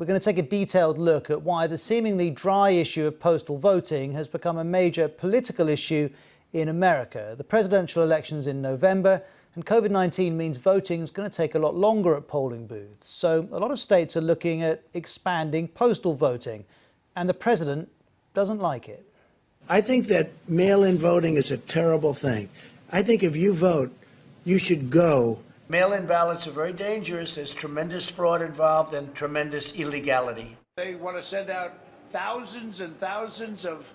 we're going to take a detailed look at why the seemingly dry issue of postal voting has become a major political issue in America. The presidential election's in November, and COVID-19 means voting is going to take a lot longer at polling booths. So a lot of states are looking at expanding postal voting, and the president doesn't like it. I think that mail-in voting is a terrible thing. I think if you vote, you should go. Mail-in ballots are very dangerous. There's tremendous fraud involved and tremendous illegality. They want to send out thousands and thousands of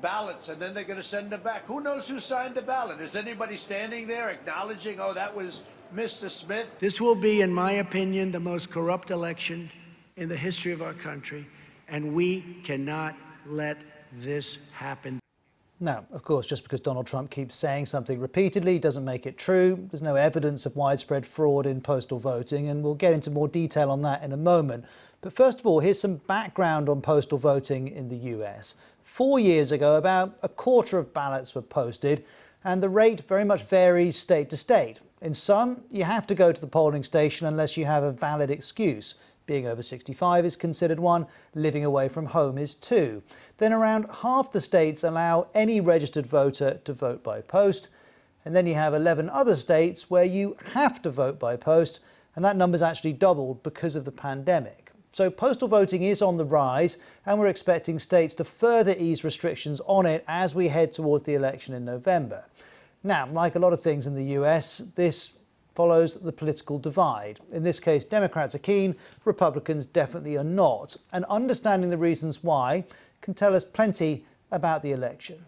ballots, and then they're going to send them back. Who knows who signed the ballot? Is anybody standing there acknowledging, oh, that was Mr. Smith? This will be, in my opinion, the most corrupt election in the history of our country, and we cannot let this happen. Now, of course, just because Donald Trump keeps saying something repeatedly doesn't make it true. There's no evidence of widespread fraud in postal voting, and we'll get into more detail on that in a moment. But first of all, here's some background on postal voting in the US. 4 years ago, about a quarter of ballots were posted, and the rate very much varies state to state. In some, you have to go to the polling station unless you have a valid excuse. Being over 65 is considered one, living away from home is two. Then around half the states allow any registered voter to vote by post. And then you have 11 other states where you have to vote by post, and that number's actually doubled because of the pandemic. So postal voting is on the rise, and we're expecting states to further ease restrictions on it as we head towards the election in November. Now, like a lot of things in the US, this follows the political divide. In this case, Democrats are keen, Republicans definitely are not. And understanding the reasons why can tell us plenty about the election.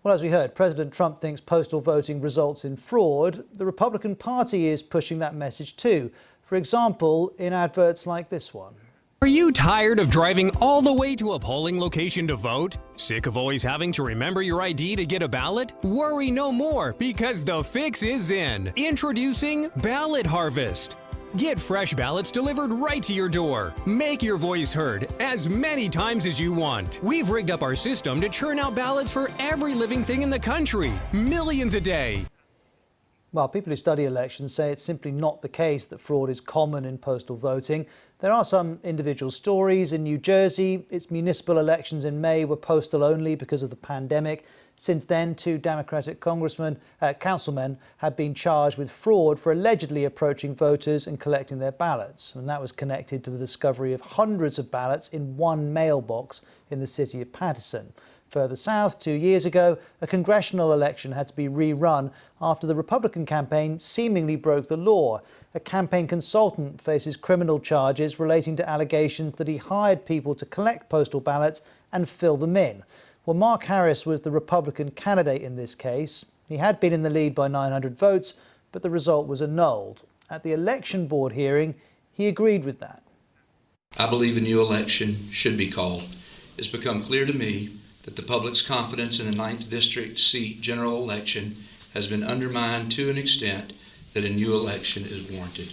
Well, as we heard, President Trump thinks postal voting results in fraud. The Republican Party is pushing that message too. For example, in adverts like this one. Are you tired of driving all the way to a polling location to vote? Sick of always having to remember your ID to get a ballot? Worry no more, because the fix is in. Introducing Ballot Harvest. Get fresh ballots delivered right to your door. Make your voice heard as many times as you want. We've rigged up our system to churn out ballots for every living thing in the country. Millions a day. Well, people who study elections say it's simply not the case that fraud is common in postal voting. There are some individual stories. In New Jersey, its municipal elections in May were postal only because of the pandemic. Since then, 2 Democratic councilmen have been charged with fraud for allegedly approaching voters and collecting their ballots. And that was connected to the discovery of hundreds of ballots in one mailbox in the city of Paterson. Further south, 2 years ago, a congressional election had to be rerun after the Republican campaign seemingly broke the law. A campaign consultant faces criminal charges relating to allegations that he hired people to collect postal ballots and fill them in. Well, Mark Harris was the Republican candidate in this case. He had been in the lead by 900 votes, but the result was annulled. At the election board hearing, he agreed with that. I believe a new election should be called. It's become clear to me that the public's confidence in the 9th District seat general election has been undermined to an extent that a new election is warranted.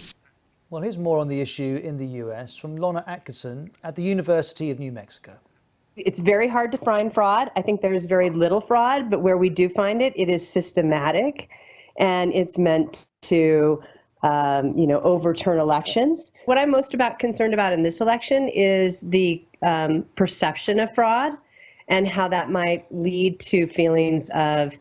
Well, here's more on the issue in the US from Lorna Atkinson at the University of New Mexico. It's very hard to find fraud. I think there's very little fraud, but where we do find it, it is systematic, and it's meant to overturn elections. What I'm most concerned about in this election is the perception of fraud, and how that might lead to feelings of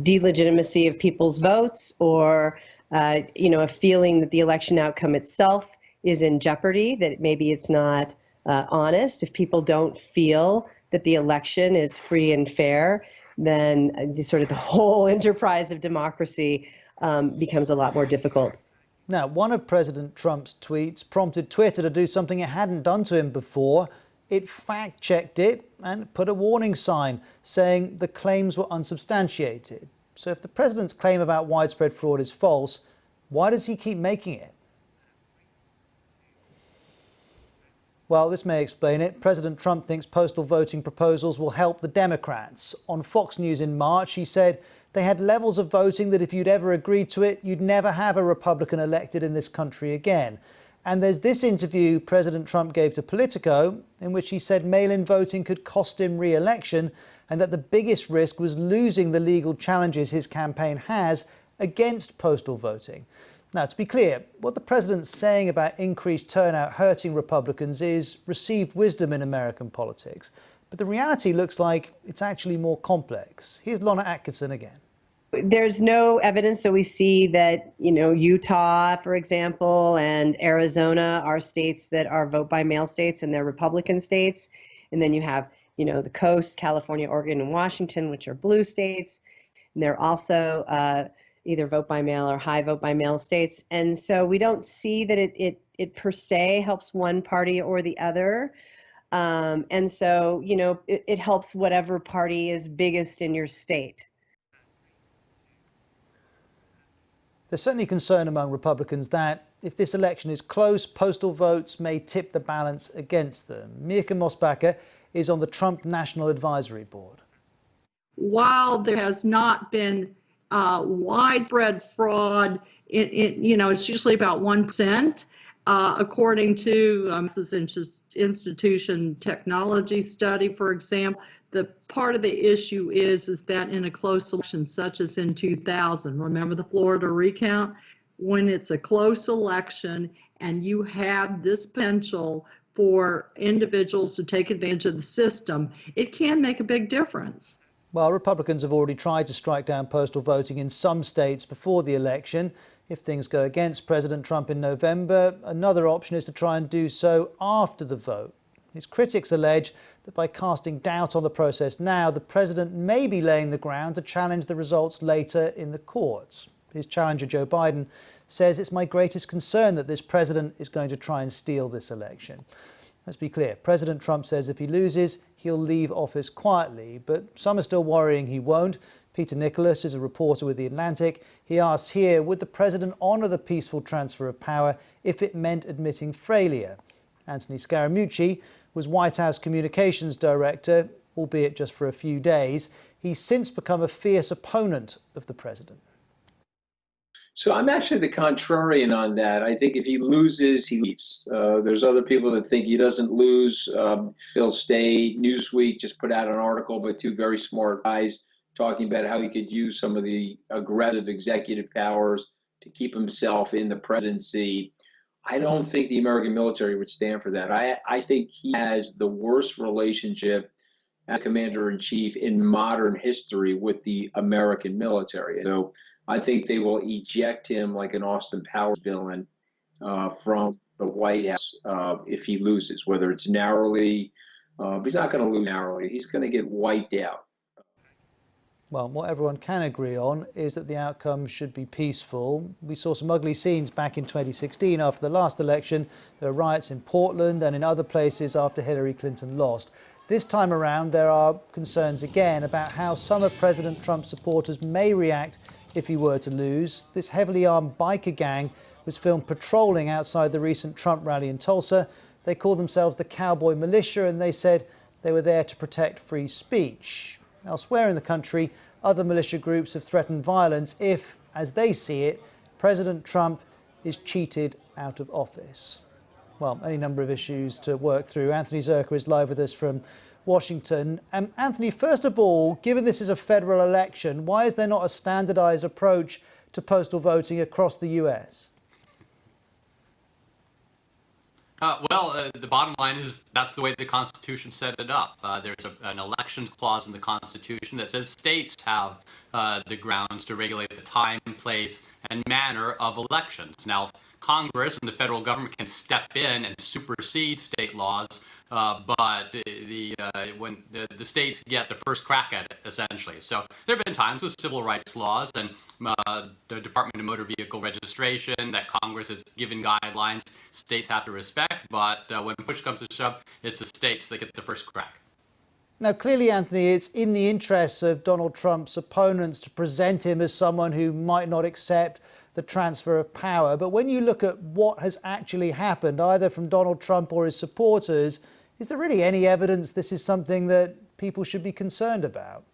delegitimacy of people's votes, or a feeling that the election outcome itself is in jeopardy, that maybe it's not honest. If people don't feel that the election is free and fair, then the whole enterprise of democracy becomes a lot more difficult. Now, one of President Trump's tweets prompted Twitter to do something it hadn't done to him before. It fact-checked it and put a warning sign saying the claims were unsubstantiated. So if the president's claim about widespread fraud is false, why does he keep making it? Well, this may explain it. President Trump thinks postal voting proposals will help the Democrats. On Fox News in March, he said they had levels of voting that if you'd ever agreed to it, you'd never have a Republican elected in this country again. And there's this interview President Trump gave to Politico in which he said mail-in voting could cost him re-election and that the biggest risk was losing the legal challenges his campaign has against postal voting. Now, to be clear, what the president's saying about increased turnout hurting Republicans is received wisdom in American politics. But the reality looks like it's actually more complex. Here's Lonna Atkinson again. There's no evidence. So we see that, Utah, for example, and Arizona are states that are vote by mail states, and they're Republican states. And then you have, the coast, California, Oregon, and Washington, which are blue states. And they're also either vote by mail or high vote by mail states. And so we don't see that it per se helps one party or the other. And so, it helps whatever party is biggest in your state. There's certainly concern among Republicans that if this election is close, postal votes may tip the balance against them. Mirka Mosbacher is on the Trump National Advisory Board. While there has not been widespread fraud, it's usually about 1%. According to this institution technology study, for example, the part of the issue is that in a close election, such as in 2000, remember the Florida recount? When it's a close election and you have this potential for individuals to take advantage of the system, it can make a big difference. Well, Republicans have already tried to strike down postal voting in some states before the election. If things go against President Trump in November, another option is to try and do so after the vote. His critics allege that by casting doubt on the process now, the president may be laying the ground to challenge the results later in the courts. His challenger, Joe Biden, says it's my greatest concern that this president is going to try and steal this election. Let's be clear, President Trump says if he loses, he'll leave office quietly, but some are still worrying he won't. Peter Nicholas is a reporter with The Atlantic. He asks here, would the president honour the peaceful transfer of power if it meant admitting failure? Anthony Scaramucci was White House communications director, albeit just for a few days. He's since become a fierce opponent of the president. So I'm actually the contrarian on that. I think if he loses, he leaves. There's other people that think he doesn't lose. He'll stay. Newsweek just put out an article by two very smart guys talking about how he could use some of the aggressive executive powers to keep himself in the presidency. I don't think the American military would stand for that. I think he has the worst relationship as commander-in-chief in modern history with the American military. So I think they will eject him like an Austin Powers villain from the White House if he loses, whether it's narrowly. He's not going to lose narrowly. He's going to get wiped out. Well, what everyone can agree on is that the outcome should be peaceful. We saw some ugly scenes back in 2016 after the last election. There were riots in Portland and in other places after Hillary Clinton lost. This time around, there are concerns again about how some of President Trump's supporters may react if he were to lose. This heavily armed biker gang was filmed patrolling outside the recent Trump rally in Tulsa. They call themselves the Cowboy Militia, and they said they were there to protect free speech. Elsewhere in the country, other militia groups have threatened violence if, as they see it, President Trump is cheated out of office. Well, any number of issues to work through. Anthony Zerka is live with us from Washington. Anthony, first of all, given this is a federal election, why is there not a standardized approach to postal voting across the US? The bottom line is that's the way the Constitution set it up. There's an elections clause in the Constitution that says states have the grounds to regulate the time, place, and manner of elections. Now, Congress and the federal government can step in and supersede state laws, but when the states get the first crack at it, essentially. So there have been times with civil rights laws and the Department of Motor Vehicle Registration that Congress has given guidelines states have to respect, but when push comes to shove, it's the states that get the first crack. Now, clearly, Anthony, it's in the interests of Donald Trump's opponents to present him as someone who might not accept the transfer of power. But when you look at what has actually happened, either from Donald Trump or his supporters, is there really any evidence this is something that people should be concerned about?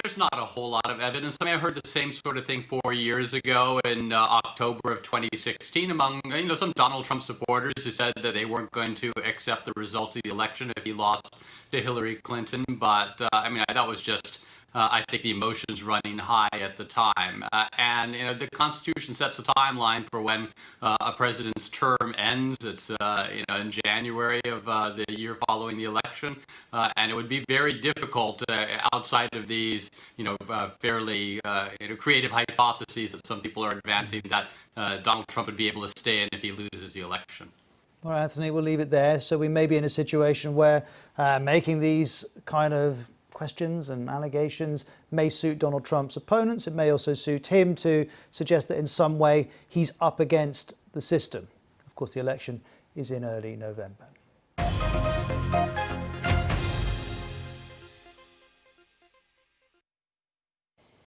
There's not a whole lot of evidence. I mean, I heard the same sort of thing 4 years ago in October of 2016 among, some Donald Trump supporters who said that they weren't going to accept the results of the election if he lost to Hillary Clinton. But, that was just I think the emotions running high at the time. And the Constitution sets a timeline for when a president's term ends. It's in January of the year following the election, and it would be very difficult outside of these fairly creative hypotheses that some people are advancing that Donald Trump would be able to stay in if he loses the election. All right, Anthony, we'll leave it there. So we may be in a situation where making these kind of questions and allegations may suit Donald Trump's opponents. It may also suit him to suggest that in some way he's up against the system. Of course, the election is in early November.